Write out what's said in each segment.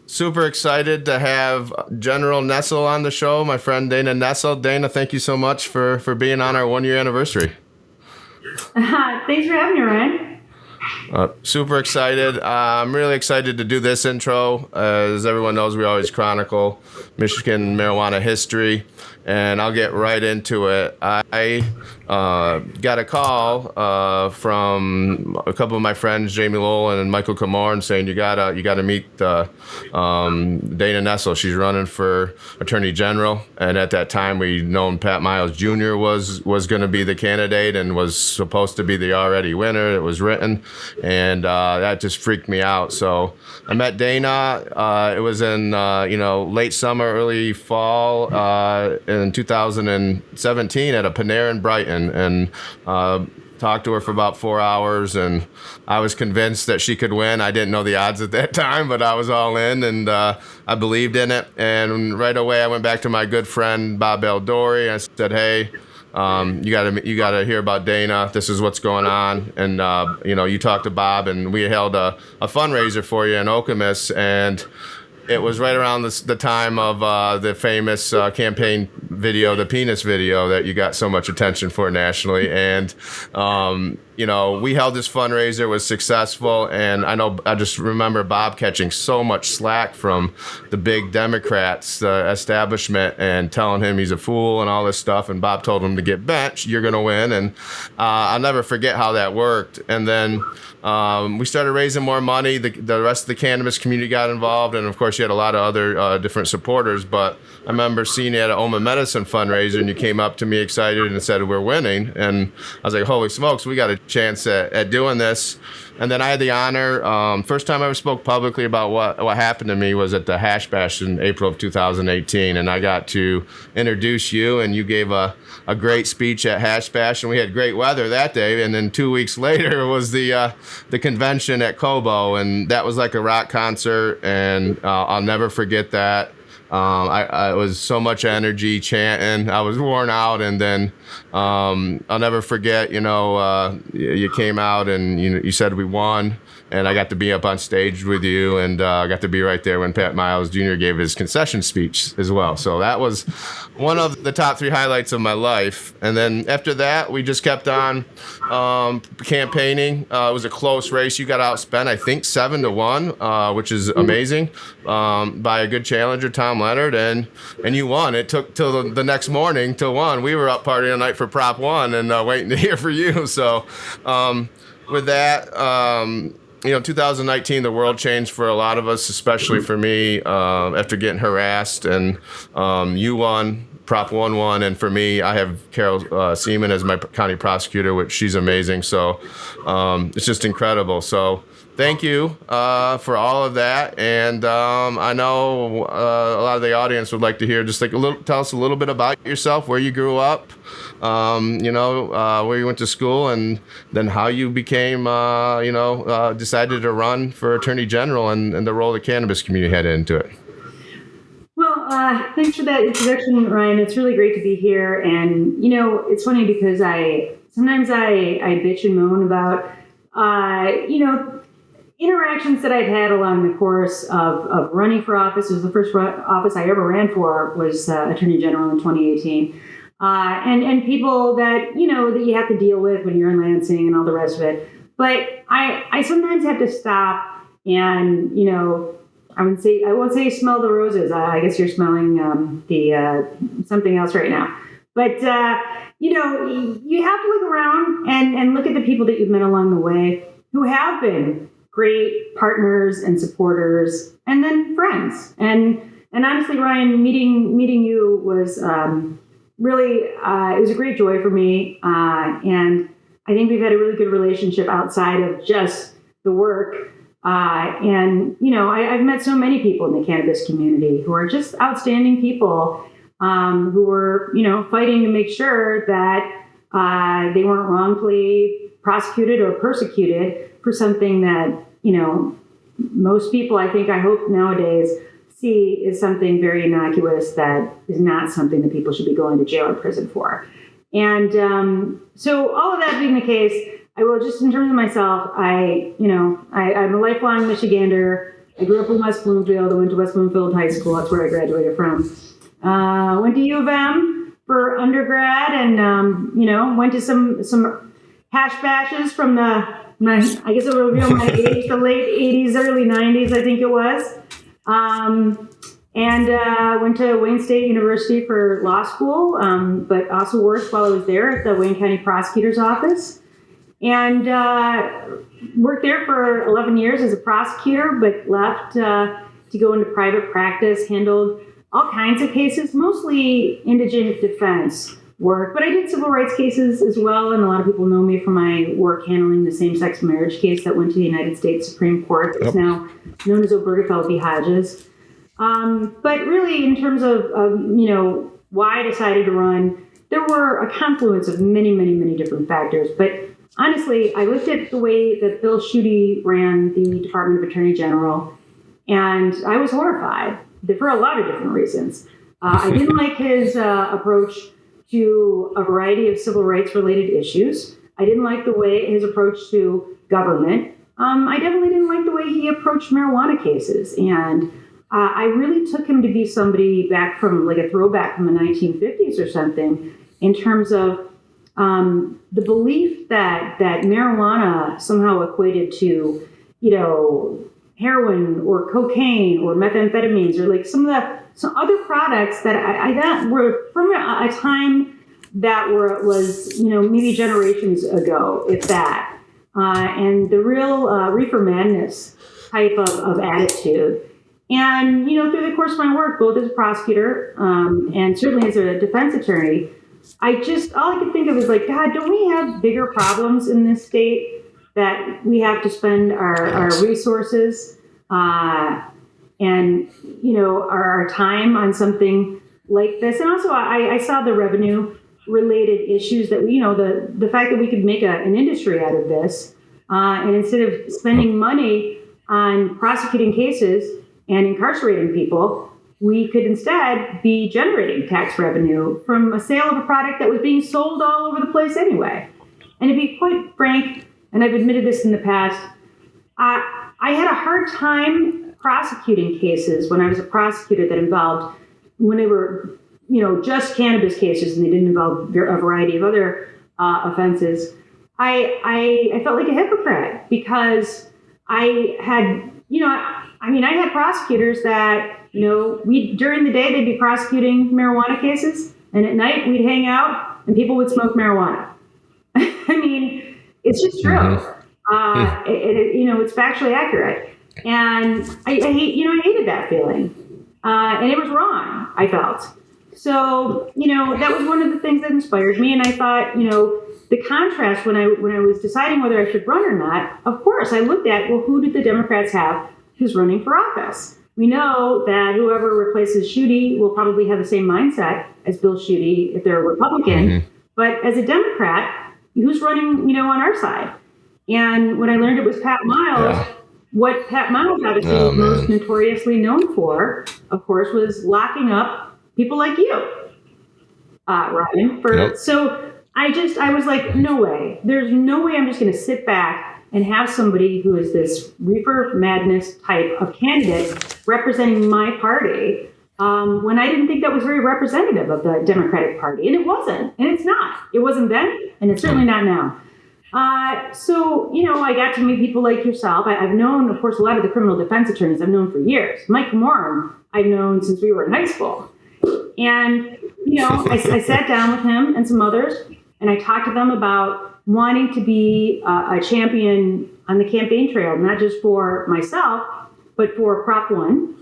Super excited to have General Nessel on the show, my friend Dana Nessel. Dana, thank you so much for being on our 1 year anniversary. Thanks for having me, Ryan. Super excited. I'm really excited to do this intro. As everyone knows, we always chronicle Michigan marijuana history, and I'll get right into it. I got a call from a couple of my friends, Jamie Lowell and Michael Camorn, saying you gotta meet Dana Nessel. She's running for Attorney General, and at that time we'd known Pat Miles Jr. was going to be the candidate and was supposed to be the already winner. It was written, and that just freaked me out. So I met Dana. It was in late summer, early fall in 2017 at a Panera in Brighton, and talked to her for about 4 hours, and I was convinced that she could win. I didn't know the odds at that time, but I was all in, and I believed in it. And right away, I went back to my good friend Bob Eldori. I said, "Hey, you gotta hear about Dana. This is what's going on." And you talked to Bob, and we held a fundraiser for you in Okemos, and it was right around the time of the famous campaign video, the penis video that you got so much attention for nationally. And, we held this fundraiser, it was successful. And I just remember Bob catching so much slack from the big Democrats, the establishment, and telling him he's a fool and all this stuff. And Bob told him to get benched, you're going to win. And I'll never forget how that worked. And then we started raising more money. The rest of the cannabis community got involved, and of course, you had a lot of other different supporters. But I remember seeing you at an Oma Medicine fundraiser, and you came up to me excited and said, "We're winning." And I was like, "Holy smokes, we got a chance at doing this." And then I had the honor, first time I ever spoke publicly about what happened to me was at the Hash Bash in April of 2018. And I got to introduce you, and you gave a great speech at Hash Bash, and we had great weather that day. And then 2 weeks later was the convention at Cobo, and that was like a rock concert, and I'll never forget that. I was so much energy chanting. I was worn out, and then I'll never forget. You came out and you said we won, and I got to be up on stage with you, and I got to be right there when Pat Miles Jr. gave his concession speech as well. So that was one of the top 3 highlights of my life. And then after that, we just kept on campaigning. It was a close race. You got outspent, I think, 7-1, which is amazing, by a good challenger, Tom Leonard, and you won. It took till the next morning till 1. We were up partying the night for Prop 1 and waiting to hear for you. So with that, 2019, the world changed for a lot of us, especially for me, after getting harassed, and you won. Prop 1 won, and for me, I have Carol Seaman as my county prosecutor, which she's amazing. So it's just incredible. So thank you for all of that. And I know a lot of the audience would like to hear just tell us a little bit about yourself, where you grew up, where you went to school, and then how you became, decided to run for Attorney General and the role the cannabis community had into it. Well, thanks for that introduction, Ryan. It's really great to be here. And, it's funny because sometimes I bitch and moan about, interactions that I've had along the course of running for office. It was the first office I ever ran for was Attorney General in 2018. And people that, that you have to deal with when you're in Lansing and all the rest of it. But I sometimes have to stop and, I won't say smell the roses. I guess you're smelling something else right now. But, you have to look around and look at the people that you've met along the way who have been great partners and supporters and then friends. And honestly, Ryan, meeting you was really, it was a great joy for me. And I think we've had a really good relationship outside of just the work. I've met so many people in the cannabis community who are just outstanding people, who were, fighting to make sure that they weren't wrongfully prosecuted or persecuted for something that, most people, I hope nowadays see is something very innocuous that is not something that people should be going to jail or prison for. And so all of that being the case, I will just, in terms of myself, I'm a lifelong Michigander, I grew up in West Bloomfield. I went to West Bloomfield High School. That's where I graduated from. Went to U of M for undergrad, and went to some hash bashes from I guess it will reveal my age, the late 80s, early 90s, I think it was. And went to Wayne State University for law school, but also worked while I was there at the Wayne County Prosecutor's Office. And worked there for 11 years as a prosecutor, but left to go into private practice, handled all kinds of cases, mostly indigent defense work. But I did civil rights cases as well, and a lot of people know me from my work handling the same-sex marriage case that went to the United States Supreme Court. It's now known as Obergefell v. Hodges. But really, in terms of why I decided to run, there were a confluence of many, many, many different factors. But honestly, I looked at the way that Bill Schuette ran the Department of Attorney General, and I was horrified for a lot of different reasons. I didn't like his approach to a variety of civil rights related issues. I didn't like the way his approach to government. I definitely didn't like the way he approached marijuana cases. And I really took him to be somebody back from like a throwback from the 1950s or something in terms of the belief that marijuana somehow equated to, heroin or cocaine or methamphetamines or like some other products that I thought were from a time that was maybe generations ago, if that, and the real reefer madness type of attitude. And through the course of my work, both as a prosecutor and certainly as a defense attorney, all I could think of is like, God, don't we have bigger problems in this state that we have to spend our resources and our time on something like this? And also, I saw the revenue related issues that the fact that we could make an industry out of this, and instead of spending money on prosecuting cases and incarcerating people, we could instead be generating tax revenue from a sale of a product that was being sold all over the place anyway. And to be quite frank, and I've admitted this in the past, I had a hard time prosecuting cases when I was a prosecutor that involved, when they were, just cannabis cases and they didn't involve a variety of other offenses. I felt like a hypocrite because I had, I had prosecutors that, during the day they'd be prosecuting marijuana cases, and at night we'd hang out and people would smoke marijuana. It's just true. It's factually accurate. And I hated that feeling. And it was wrong, I felt. So, that was one of the things that inspired me. And I thought, the contrast when I was deciding whether I should run or not, of course, I looked at, well, who did the Democrats have who's running for office? We know that whoever replaces Schuette will probably have the same mindset as Bill Schuette if they're a Republican. Mm-hmm. But as a Democrat, who's running, on our side? And when I learned it was Pat Miles, what Pat Miles obviously was most notoriously known for, of course, was locking up people like you, Ryan. So I was like, no way. There's no way I'm just going to sit back and have somebody who is this reefer madness type of candidate representing my party when I didn't think that was very representative of the Democratic Party. And it wasn't. And it's not. It wasn't then, and it's certainly not now. So, I got to meet people like yourself. I've known, of course, a lot of the criminal defense attorneys I've known for years. Mike Moran, I've known since we were in high school. And, I sat down with him and some others, and I talked to them about wanting to be a champion on the campaign trail, not just for myself, but for Prop 1,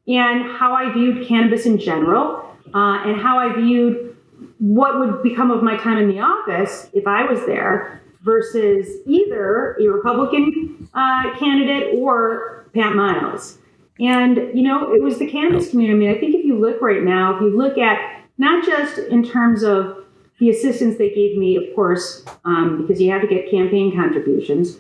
and how I viewed cannabis in general, and how I viewed what would become of my time in the office if I was there versus either a Republican candidate or Pat Miles. And, it was the cannabis community. I think if you look right now, if you look at not just in terms of the assistance they gave me, of course, because you have to get campaign contributions,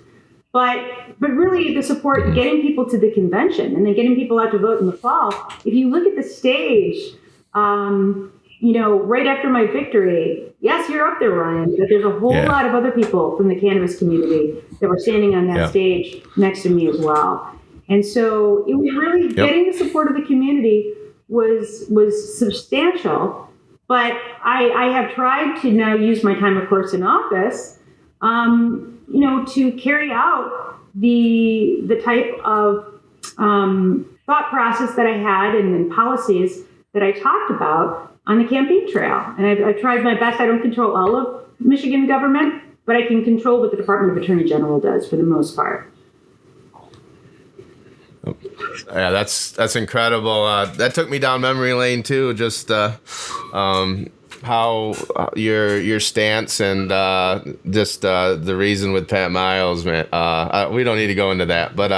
but really the support, getting people to the convention and then getting people out to vote in the fall. If you look at the stage, right after my victory, yes, you're up there, Ryan, but there's a whole lot of other people from the cannabis community that were standing on that stage next to me as well. And so it was really getting the support of the community was substantial. But I have tried to now use my time, of course, in office, to carry out the type of thought process that I had and policies that I talked about on the campaign trail. And I've tried my best. I don't control all of Michigan government, but I can control what the Department of Attorney General does for the most part. Yeah, that's incredible. That took me down memory lane too. Just how your stance and just the reason with Pat Miles, man. We don't need to go into that, but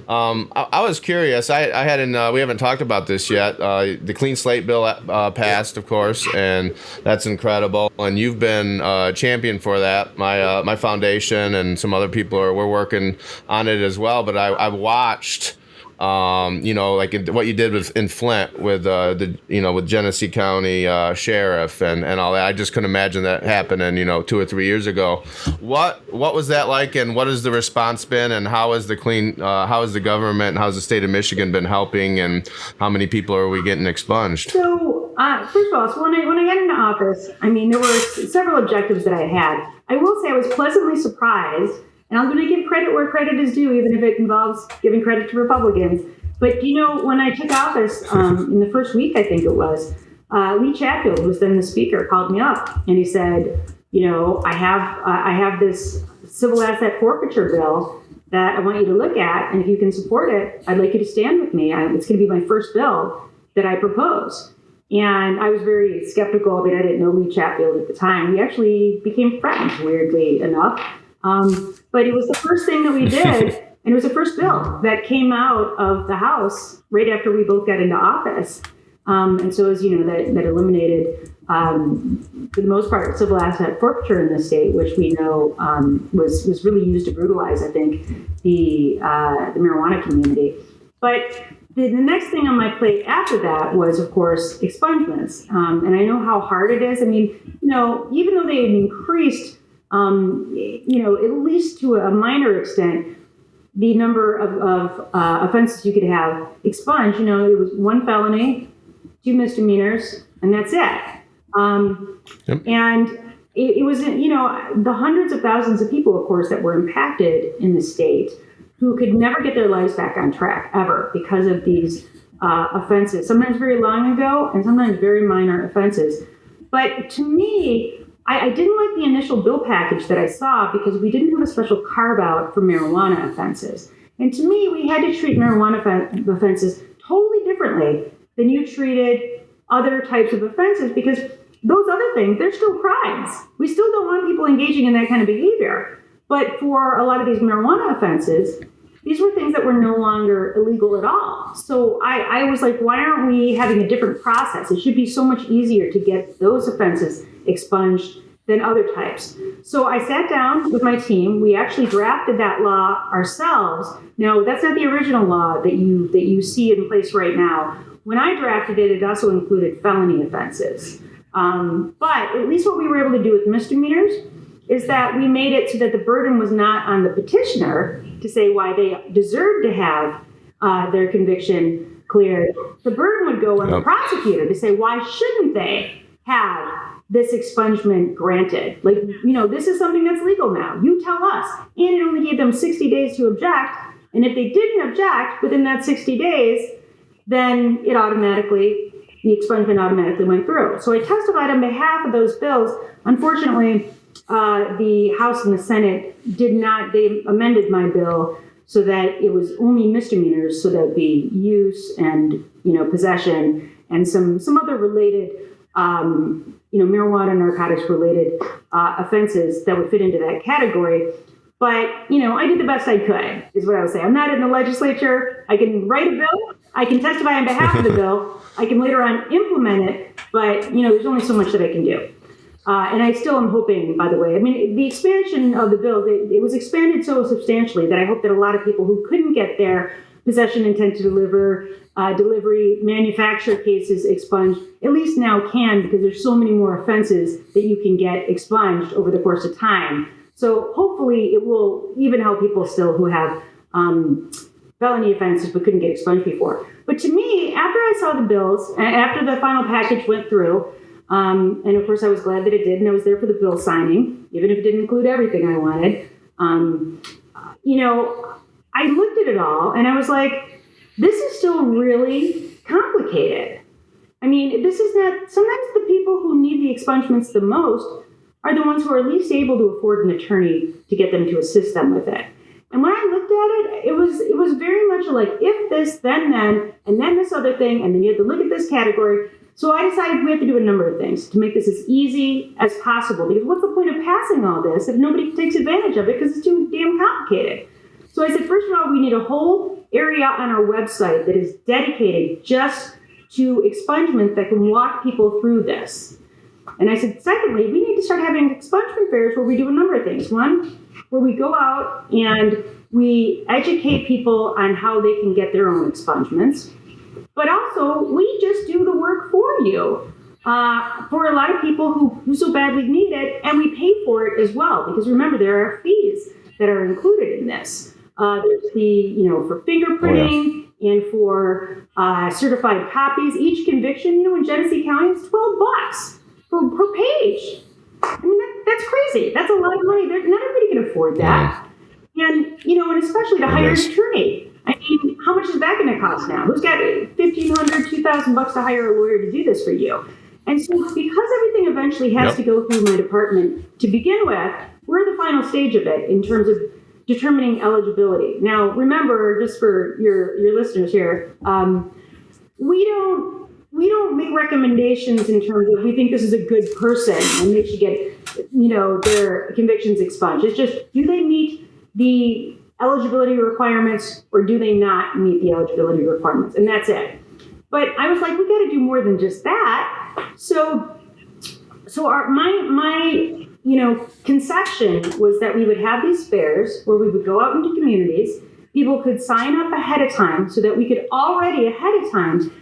I was curious. I hadn't. We haven't talked about this yet. The Clean Slate bill passed, of course, and that's incredible. And you've been a champion for that. My foundation and some other people we're working on it as well. But I've watched. Like what you did in Flint with with Genesee County sheriff and all that. I just couldn't imagine that happening 2 or 3 years ago. What was that like, and what has the response been, and how has the government and how has the state of Michigan been helping, and how many people are we getting expunged? So first of all, when I got into office, there were several objectives that I had. I will say I was pleasantly surprised. And I'm going to give credit where credit is due, even if it involves giving credit to Republicans. But, when I took office in the first week, I think it was, Lee Chatfield, who was then the speaker, called me up and he said, I have this civil asset forfeiture bill that I want you to look at. And if you can support it, I'd like you to stand with me. It's going to be my first bill that I propose. And I was very skeptical. I didn't know Lee Chatfield at the time. We actually became friends, weirdly enough. But it was the first thing that we did, and it was the first bill that came out of the House right after we both got into office. And so, as you know, that eliminated, for the most part, civil asset forfeiture in the state, which we know was really used to brutalize, I think, the marijuana community. But the next thing on my plate after that was, of course, expungements. And I know how hard it is. Even though they had increased at least to a minor extent, the number of offenses you could have expunged. It was 1 felony, 2 misdemeanors, and that's it. And it was, the hundreds of thousands of people, of course, that were impacted in the state who could never get their lives back on track ever because of these offenses, sometimes very long ago and sometimes very minor offenses. But to me, I didn't like the initial bill package that I saw because we didn't have a special carve out for marijuana offenses. And to me, we had to treat marijuana offenses totally differently than you treated other types of offenses, because those other things, they're still crimes. We still don't want people engaging in that kind of behavior. But for a lot of these marijuana offenses, these were things that were no longer illegal at all. So I was like, why aren't we having a different process? It should be so much easier to get those offenses expunged than other types. So I sat down with my team. We actually drafted that law ourselves. Now, that's not the original law that you see in place right now. When I drafted it, it also included felony offenses. But at least what we were able to do with misdemeanors is that we made it so that the burden was not on the petitioner to say why they deserve to have their conviction cleared. The burden would go on the prosecutor to say, why shouldn't they have this expungement granted? This is something that's legal now. You tell us. And it only gave them 60 days to object. And if they didn't object within that 60 days, then the expungement automatically went through. So I testified on behalf of those bills. Unfortunately, the House and the Senate they amended my bill so that it was only misdemeanors, so that would be use and, possession and some other related, marijuana, narcotics related offenses that would fit into that category. But, I did the best I could, is what I would say. I'm not in the legislature. I can write a bill. I can testify on behalf of the bill. I can later on implement it. But, there's only so much that I can do. And I still am hoping, by the way, the expansion of the bill, it was expanded so substantially that I hope that a lot of people who couldn't get their possession, intent to deliver, delivery, manufacture cases expunged, at least now can, because there's so many more offenses that you can get expunged over the course of time. So hopefully it will even help people still who have felony offenses but couldn't get expunged before. But to me, after I saw the bills, after the final package went through, and of course I was glad that it did, and I was there for the bill signing, even if it didn't include everything I wanted. I looked at it all and I was like, this is still really complicated. I mean, this is not, sometimes the people who need the expungements the most are the ones who are least able to afford an attorney to get them to assist them with it. And when I looked at it, it was very much like if this, then, and then this other thing, and then you have to look at this category. So I decided we have to do a number of things to make this as easy as possible. Because what's the point of passing all this if nobody takes advantage of it because it's too damn complicated? So I said, first of all, we need a whole area on our website that is dedicated just to expungement that can walk people through this. And I said, secondly, we need to start having expungement fairs where we do a number of things. One, where we go out and we educate people on how they can get their own expungements. But also, we just do the work for you. For a lot of people who so badly need it, and we pay for it as well. Because remember, there are fees that are included in this. There's the, for fingerprinting and for certified copies. Each conviction, in Genesee County, it's $12 per page. I mean, that's crazy. That's a lot of money. Not everybody can afford that. And, and especially to hire an attorney. I mean, how much is that going to cost now? Who's got $1,500, $2,000 to hire a lawyer to do this for you? And so because everything eventually has to go through my department to begin with, we're at the final stage of it in terms of determining eligibility. Now, remember, just for your listeners here, we don't make recommendations in terms of we think this is a good person and they should get, their convictions expunged. It's just, do they meet the eligibility requirements or do they not meet the eligibility requirements? And that's it. But I was like, we got to do more than just that. So my conception was that we would have these fairs where we would go out into communities. People could sign up ahead of time so that we could already ahead of time,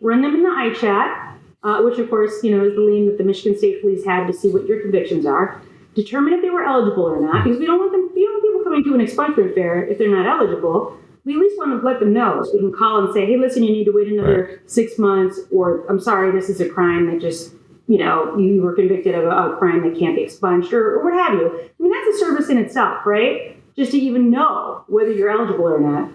run them in the iChat, which of course, is the lien that the Michigan State Police had to see what your convictions are, determine if they were eligible or not, because we don't want people coming to an expungement fair if they're not eligible. We at least want to let them know so we can call and say, hey, listen, you need to wait another 6 months, or I'm sorry, this is a crime that just, you were convicted of a crime that can't be expunged, or what have you. I mean, that's a service in itself, right? Just to even know whether you're eligible or not.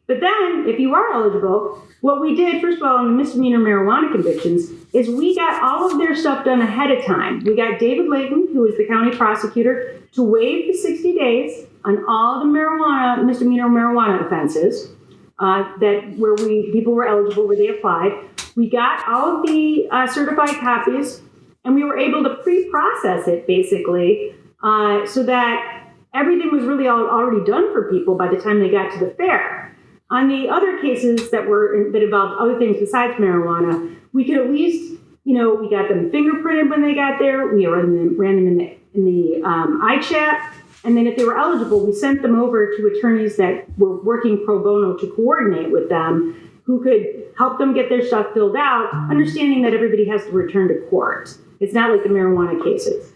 But then, if you are eligible, what we did, first of all, on the misdemeanor marijuana convictions, is we got all of their stuff done ahead of time. We got David Layton, who is the county prosecutor, to waive the 60 days on all the misdemeanor marijuana offenses where people were eligible, where they applied. We got all of the certified copies, and we were able to pre-process it, basically, so that everything was really already done for people by the time they got to the fair. On the other cases that involved other things besides marijuana, we could at least, we got them fingerprinted when they got there. We ran them in the iChat. And then if they were eligible, we sent them over to attorneys that were working pro bono to coordinate with them, who could help them get their stuff filled out, understanding that everybody has to return to court. It's not like the marijuana cases.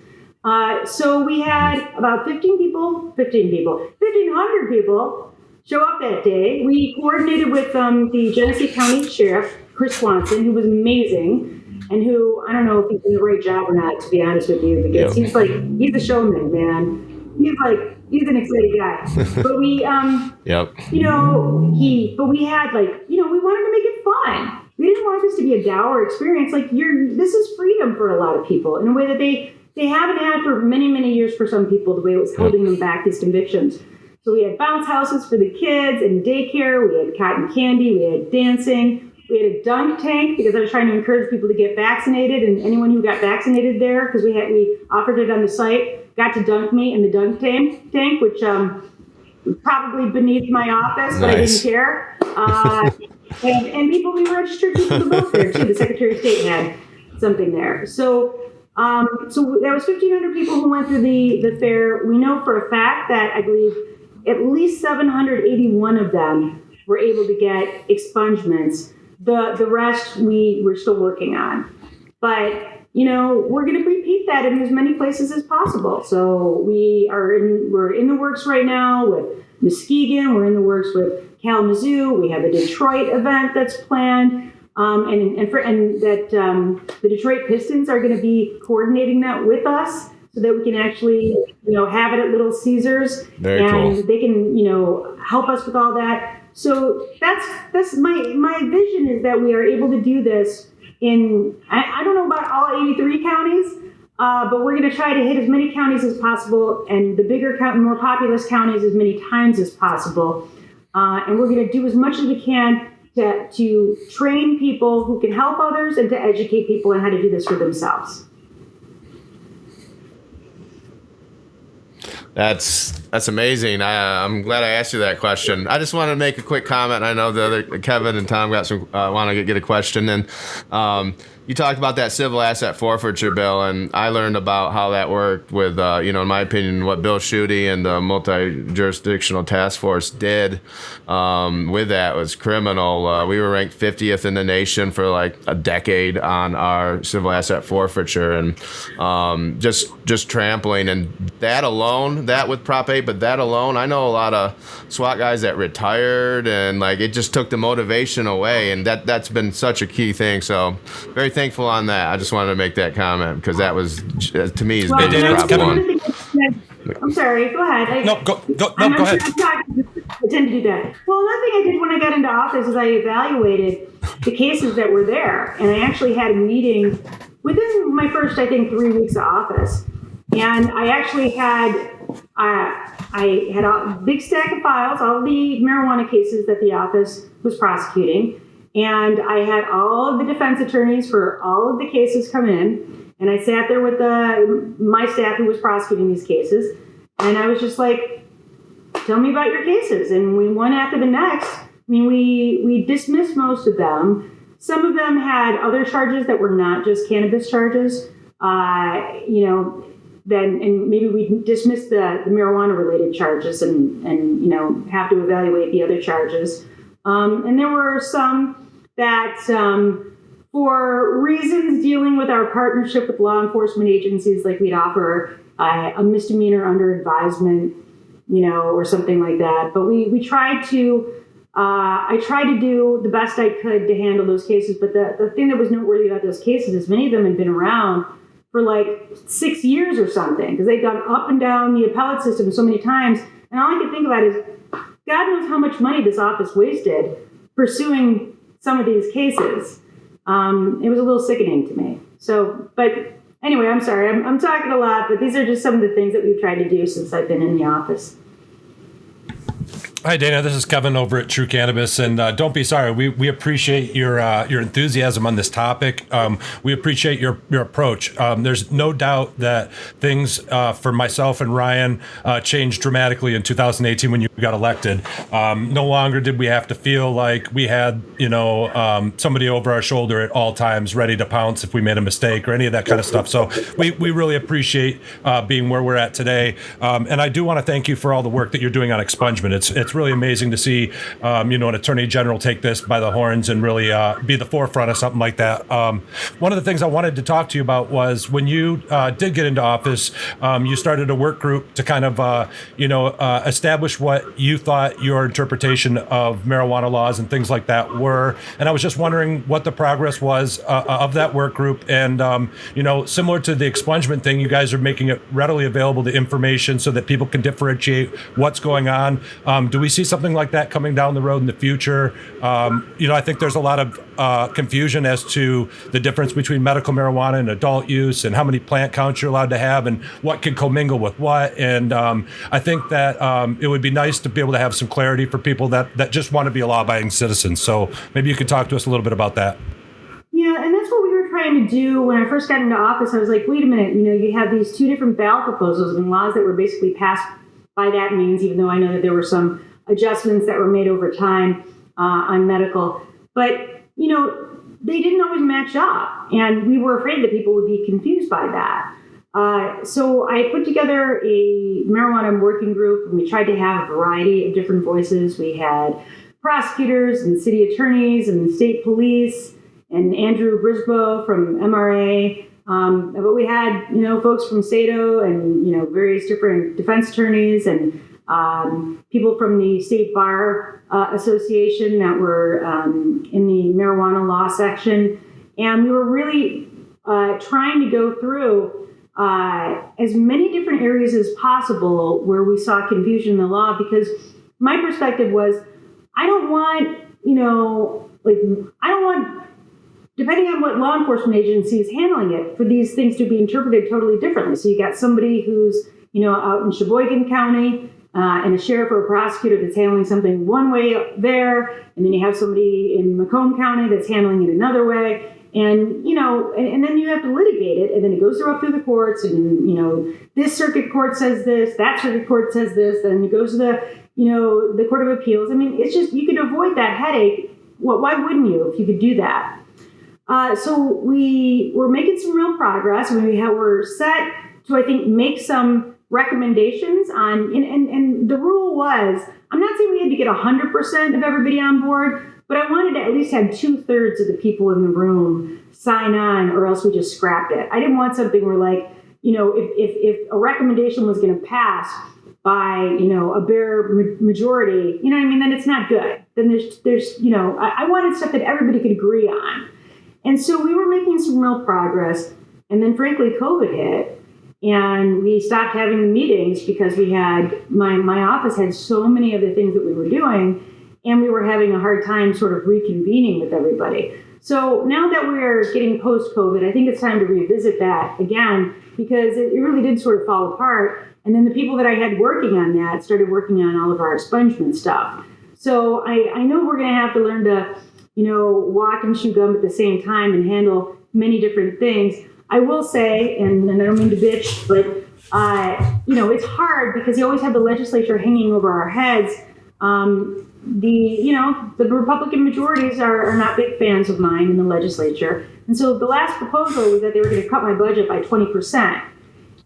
So we had about 1,500 people show up that day. We coordinated with the Genesee County Sheriff, Chris Swanson, who was amazing, and who, I don't know if he's doing the right job or not, to be honest with you, because he's a showman, man. He's an exciting guy. But we, but we had we wanted to make it fun. We didn't want this to be a dour experience. This is freedom for a lot of people in a way that they haven't had for many, many years for some people, the way it was holding them back, these convictions. So we had bounce houses for the kids and daycare. We had cotton candy. We had dancing. We had a dunk tank because I was trying to encourage people to get vaccinated, and anyone who got vaccinated there, because we offered it on the site, got to dunk me in the dunk tank, which probably beneath my office, but Nice. I didn't care. And we registered people to vote there too. The Secretary of State had something there. So there was 1,500 people who went through the fair. We know for a fact that I believe at least 781 of them were able to get expungements. The rest we're still working on. But we're going to repeat that in as many places as possible. So we're in the works right now with Muskegon. We're in the works with Kalamazoo. We have a Detroit event that's planned. The Detroit Pistons are going to be coordinating that with us so that we can actually, have it at Little Caesars. Very and cool. They can, help us with all that. So that's my vision is that we are able to do this in, I don't know about all 83 counties, but we're going to try to hit as many counties as possible and the bigger, more populous counties as many times as possible. And we're going to do as much as we can to train people who can help others and to educate people on how to do this for themselves. That's amazing. I'm glad I asked you that question. I just want to make a quick comment. I know the other Kevin and Tom got some want to get a question in. You talked about that civil asset forfeiture bill, and I learned about how that worked with, in my opinion, what Bill Schuette and the multi-jurisdictional task force did with that was criminal. We were ranked 50th in the nation for like a decade on our civil asset forfeiture, and just trampling. And that alone, that with Prop 8, but that alone, I know a lot of SWAT guys that retired, and like it just took the motivation away, and that's been such a key thing. So very thankful on that. I just wanted to make that comment because that was, to me, has been Prop 1. I'm sorry, go ahead. Go ahead. I tend to do that. Well, another thing I did when I got into office is I evaluated the cases that were there, and I actually had a meeting within my first, I think, 3 weeks of office. And I actually had I had a big stack of files, all the marijuana cases that the office was prosecuting. And I had all of the defense attorneys for all of the cases come in. And I sat there with my staff who was prosecuting these cases. And I was just like, tell me about your cases. And we one after the next. I mean, we dismissed most of them. Some of them had other charges that were not just cannabis charges. And maybe we dismiss the marijuana related charges and have to evaluate the other charges. And there were some that for reasons dealing with our partnership with law enforcement agencies, like we'd offer a misdemeanor under advisement, or something like that. But we tried to, I tried to do the best I could to handle those cases. But the thing that was noteworthy about those cases is many of them had been around for like 6 years or something, because they'd gone up and down the appellate system so many times. And all I could think about is, God knows how much money this office wasted pursuing some of these cases. It was a little sickening to me. So, but anyway, I'm sorry, I'm talking a lot, but these are just some of the things that we've tried to do since I've been in the office. Hi, Dana. This is Kevin over at True Cannabis, and don't be sorry. We appreciate your enthusiasm on this topic. We appreciate your approach. There's no doubt that things for myself and Ryan changed dramatically in 2018 when you got elected. No longer did we have to feel like we had somebody over our shoulder at all times, ready to pounce if we made a mistake or any of that kind of stuff. So we really appreciate being where we're at today. And I do want to thank you for all the work that you're doing on expungement. It's really amazing to see, an Attorney General take this by the horns and really be the forefront of something like that. One of the things I wanted to talk to you about was when you did get into office, you started a work group to kind of, establish what you thought your interpretation of marijuana laws and things like that were. And I was just wondering what the progress was of that work group. And, similar to the expungement thing, you guys are making it readily available to information so that people can differentiate what's going on. Do we see something like that coming down the road in the future? I think there's a lot of confusion as to the difference between medical marijuana and adult use and how many plant counts you're allowed to have and what can commingle with what. And I think that it would be nice to be able to have some clarity for people that just want to be law-abiding citizens. So maybe you could talk to us a little bit about that. Yeah, and that's what we were trying to do when I first got into office. I was like, wait a minute, you have these two different ballot proposals and laws that were basically passed by that means, even though I know that there were some adjustments that were made over time on medical. But, they didn't always match up. And we were afraid that people would be confused by that. So I put together a marijuana working group, and we tried to have a variety of different voices. We had prosecutors and city attorneys and state police and Andrew Brisboe from MRA. But we had, folks from SATO and, various different defense attorneys and people from the State Bar Association that were in the marijuana law section. And we were really trying to go through as many different areas as possible where we saw confusion in the law, because my perspective was, I don't want, depending on what law enforcement agency is handling it, for these things to be interpreted totally differently. So you got somebody who's, out in Sheboygan County, and a sheriff or a prosecutor that's handling something one way there, and then you have somebody in Macomb County that's handling it another way. And, and then you have to litigate it, and then it goes up through the courts, and, this circuit court says this, that circuit court says this, then it goes to the Court of Appeals. I mean, it's just, you could avoid that headache. Well, why wouldn't you if you could do that? So we were making some real progress. We're set to, I think, make some recommendations on, and the rule was, I'm not saying we had to get 100% of everybody on board, but I wanted to at least have 2/3 of the people in the room sign on, or else we just scrapped it. I didn't want something where, like, if a recommendation was going to pass by, a bare majority, then it's not good. Then there's I wanted stuff that everybody could agree on. And so we were making some real progress. And then, frankly, COVID hit. And we stopped having the meetings because we had, my office had so many of the things that we were doing, and we were having a hard time sort of reconvening with everybody. So now that we're getting post-COVID, I think it's time to revisit that again, because it really did sort of fall apart. And then the people that I had working on that started working on all of our expungement stuff. So I know we're going to have to learn to, walk and chew gum at the same time and handle many different things. I will say, and I don't mean to bitch, but, it's hard because you always have the legislature hanging over our heads. The Republican majorities are not big fans of mine in the legislature. And so the last proposal was that they were going to cut my budget by 20%.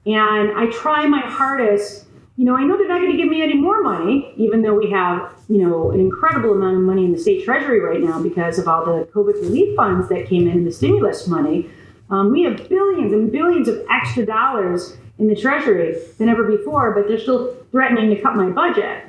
And I try my hardest. I know they're not going to give me any more money, even though we have, an incredible amount of money in the state treasury right now because of all the COVID relief funds that came in and the stimulus money. We have billions and billions of extra dollars in the treasury than ever before, but they're still threatening to cut my budget.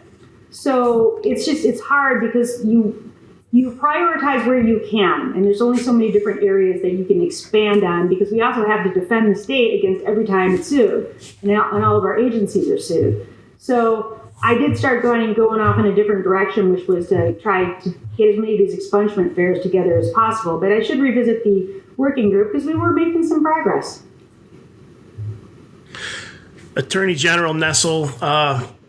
So it's hard because you prioritize where you can, and there's only so many different areas that you can expand on, because we also have to defend the state against every time it's sued, and all of our agencies are sued. So I did start going off in a different direction, which was to try to get as many of these expungement fairs together as possible. But I should revisit the working group because we were making some progress. Attorney General Nessel,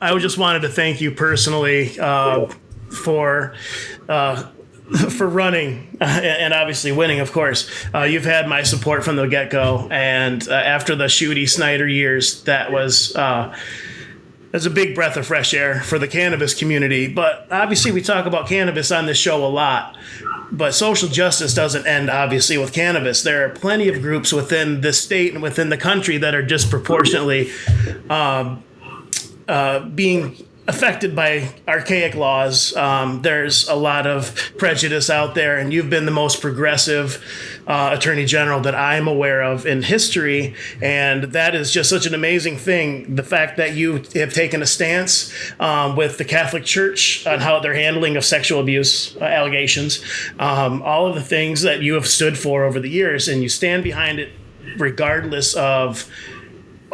I just wanted to thank you personally for running and obviously winning, of course. You've had my support from the get-go, and after the Shooty Snyder years, that's a big breath of fresh air for the cannabis community. But obviously we talk about cannabis on this show a lot, but social justice doesn't end, obviously, with cannabis. There are plenty of groups within the state and within the country that are disproportionately being affected by archaic laws. There's a lot of prejudice out there, and you've been the most progressive Attorney General that I'm aware of in history, and that is just such an amazing thing. The fact that you have taken a stance with the Catholic Church on how they're handling of sexual abuse allegations, all of the things that you have stood for over the years, and you stand behind it regardless of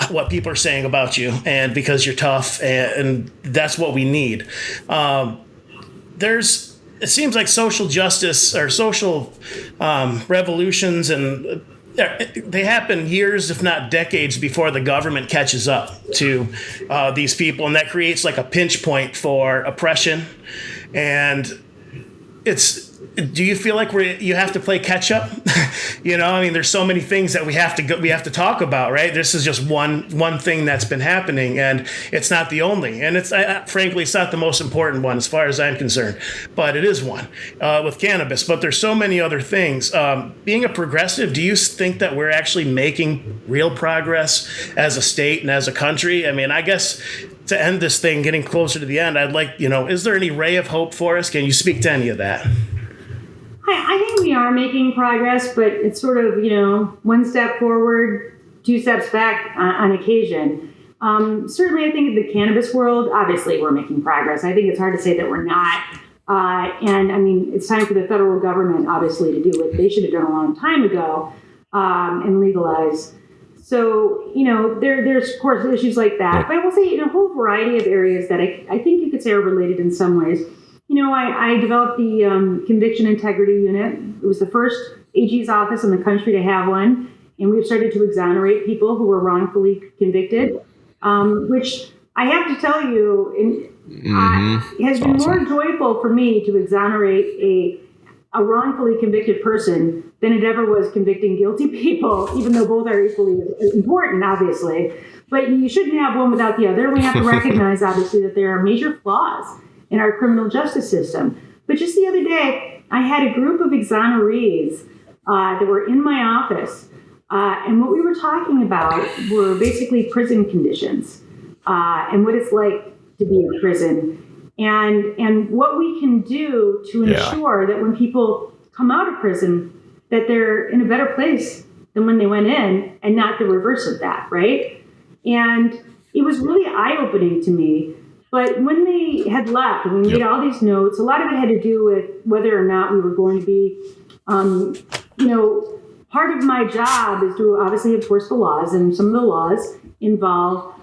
what people are saying about you, and because you're tough, and that's what we need. It seems like social justice or social revolutions, and they happen years, if not decades, before the government catches up to these people, and that creates like a pinch point for oppression. And do you feel like you have to play catch up? There's so many things that we have to talk about, right? This is just one thing that's been happening, and it's not the only, and frankly, it's not the most important one as far as I'm concerned, but it is one with cannabis. But there's so many other things. Being a progressive, do you think that we're actually making real progress as a state and as a country? I mean, I guess to end this thing, getting closer to the end, I'd like, is there any ray of hope for us? Can you speak to any of that? I think we are making progress, but it's sort of, one step forward, 2 steps back on occasion. Certainly, I think in the cannabis world, obviously, we're making progress. I think it's hard to say that we're not. And I mean, it's time for the federal government, obviously, to do what they should have done a long time ago and legalize. So, there's, of course, issues like that. But I will say, in a whole variety of areas that I think you could say are related in some ways. I developed the Conviction Integrity Unit. It was the first AG's office in the country to have one. And we've started to exonerate people who were wrongfully convicted, which I have to tell you, has been more joyful for me to exonerate a wrongfully convicted person than it ever was convicting guilty people, even though both are equally important, obviously. But you shouldn't have one without the other. We have to recognize, obviously, that there are major flaws in our criminal justice system. But just the other day, I had a group of exonerees that were in my office. And what we were talking about were basically prison conditions and what it's like to be in prison and what we can do to ensure that when people come out of prison, that they're in a better place than when they went in and not the reverse of that, right? And it was really eye-opening to me. But when they had left and we made all these notes, a lot of it had to do with whether or not we were going to be, part of my job is to obviously enforce the laws, and some of the laws involve,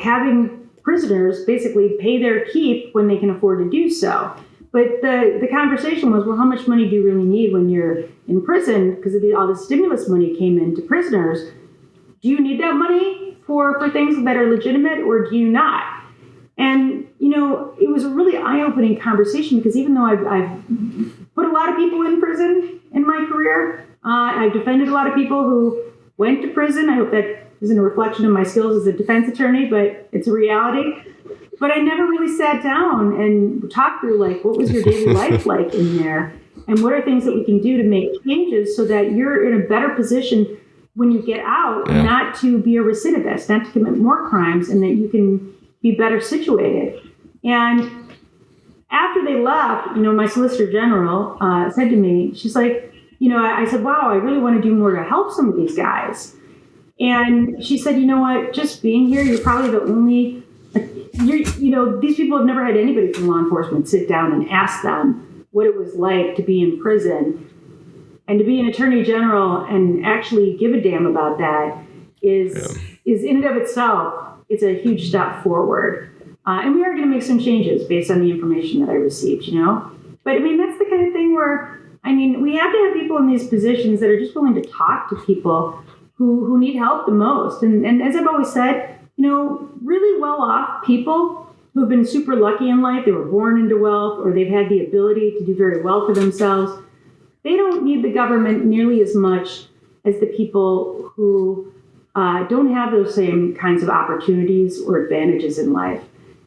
having prisoners basically pay their keep when they can afford to do so. But the conversation was, well, how much money do you really need when you're in prison? Because all the stimulus money came into prisoners. Do you need that money for things that are legitimate, or do you not? And, it was a really eye-opening conversation because even though I've put a lot of people in prison in my career, I've defended a lot of people who went to prison. I hope that isn't a reflection of my skills as a defense attorney, but it's a reality. But I never really sat down and talked through, what was your daily life like in there? And what are things that we can do to make changes so that you're in a better position when you get out, not to be a recidivist, not to commit more crimes, and that you can be better situated. And after they left, my Solicitor General said to me, she's like, I said, wow, I really want to do more to help some of these guys. And she said, you know what, just being here, you're probably the only, these people have never had anybody from law enforcement sit down and ask them what it was like to be in prison. And to be an attorney general and actually give a damn about that is in and of itself, it's a huge step forward. And we are going to make some changes based on the information that I received, But that's the kind of thing where, we have to have people in these positions that are just willing to talk to people who need help the most. And as I've always said, really well-off people who've been super lucky in life, they were born into wealth, or they've had the ability to do very well for themselves, they don't need the government nearly as much as the people who don't have those same kinds of opportunities or advantages in life.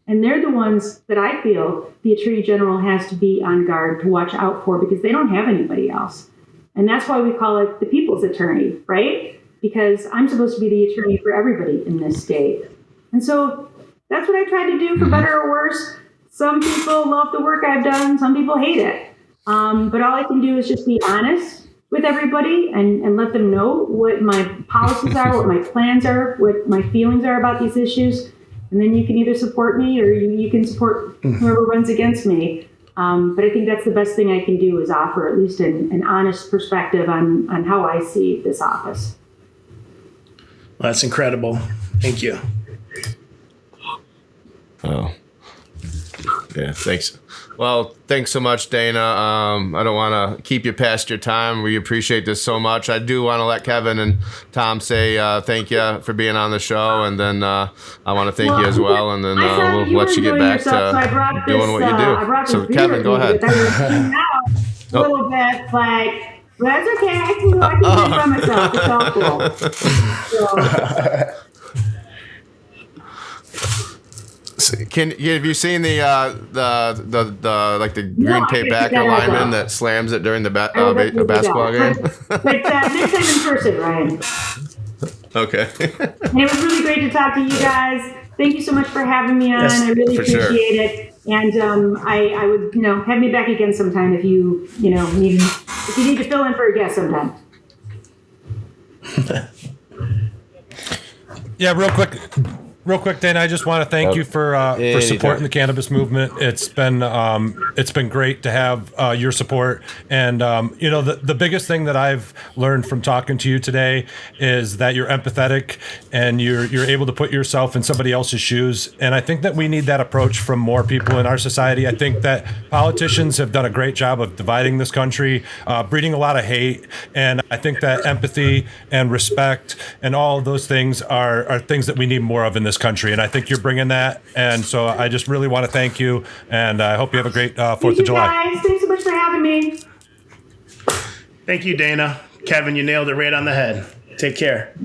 And they're the ones that I feel the Attorney General has to be on guard to watch out for because they don't have anybody else. And that's why we call it the People's Attorney, right? Because I'm supposed to be the attorney for everybody in this state. And so that's what I try to do, for better or worse. Some people love the work I've done. Some people hate it. But all I can do is just be honest with everybody and let them know what my policies are, what my plans are, what my feelings are about these issues. And then you can either support me or you can support whoever runs against me. But I think that's the best thing I can do is offer at least an honest perspective on how I see this office. Well, that's incredible. Thank you. Oh, yeah, thanks. Well, thanks so much, Dana. I don't want to keep you past your time. We appreciate this so much. I do want to let Kevin and Tom say thank you for being on the show, and then I want to thank you as well, and then we'll let you get back to doing what you do. So, Kevin, go ahead. A little bit, but that's okay. I can do it by myself. It's all cool. Have you seen the green tape back lineman that slams it during the basketball game? But next time in person, Ryan. Okay. And it was really great to talk to you guys. Thank you so much for having me on. Yes, I really appreciate it. And I would, have me back again sometime if you need to fill in for a guest sometime. Yeah, real quick, Dana. I just want to thank you for supporting the cannabis movement. It's been great to have your support. And the biggest thing that I've learned from talking to you today is that you're empathetic and you're able to put yourself in somebody else's shoes. And I think that we need that approach from more people in our society. I think that politicians have done a great job of dividing this country, breeding a lot of hate. And I think that empathy and respect and all of those things are things that we need more of in this country. And I think you're bringing that. And so I just really want to thank you. And I hope you have a great 4th of July. Guys, thanks so much for having me. Thank you, Dana. Kevin, you nailed it right on the head. Take care.